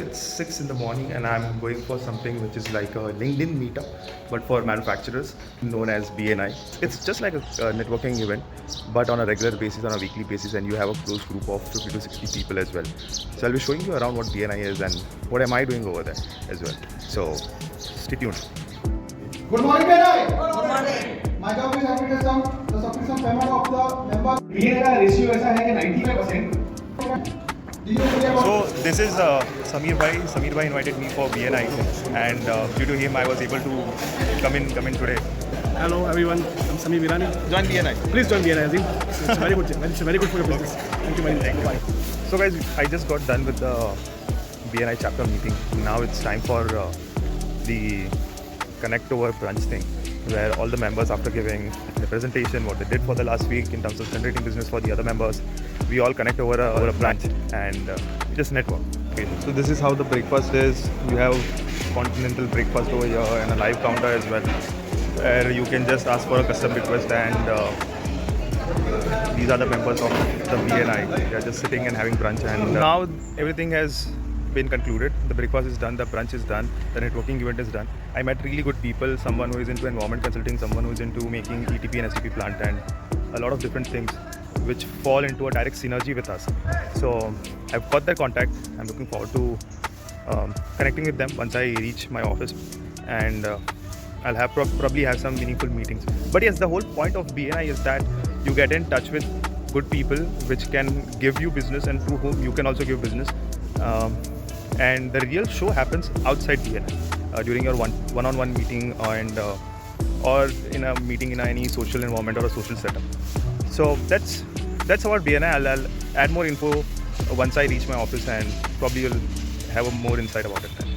It's 6 in the morning and I'm going for something which is like a LinkedIn meetup but for manufacturers known as BNI. It's just like a networking event but on a regular basis, on a weekly basis, and you have a close group of 50 to 60 people as well. So I'll be showing you around what BNI is and what am I doing over there as well. So stay tuned. Good morning, BNI. Good morning. My job is having some the sufficient payment of the members. BNI का ratio ऐसा है कि 95%. So this is Sameer Bhai. Sameer Bhai invited me for BNI and due to him I was able to come in today. Hello everyone, I'm Sameer Virani. Join BNI. Please join BNI Azim. It's very good. It's very good for your business. Thank you very much. Bye. So guys, I just got done with the BNI chapter meeting. Now it's time for the Connect Over brunch thing, where all the members, after giving the presentation, what they did for the last week in terms of generating business for the other members, we all connect over a brunch and just network. Okay. So this is how the breakfast is. You have continental breakfast over here and a live counter as well, where you can just ask for a custom request, and these are the members of the BNI. They are just sitting and having brunch, and now everything has been concluded. The breakfast is done, the brunch is done, the networking event is done. I met really good people, someone who is into environment consulting, someone who is into making ETP and STP plant, and a lot of different things which fall into a direct synergy with us. So I've got their contact. I'm looking forward to connecting with them once I reach my office, and I'll have probably have some meaningful meetings. But yes, the whole point of BNI is that you get in touch with good people which can give you business and to whom you can also give business. And the real show happens outside BNI during your one-on-one meeting and or in a meeting in any social environment or a social setup. So that's about BNI. I'll add more info once I reach my office, and probably you'll have a more insight about it then.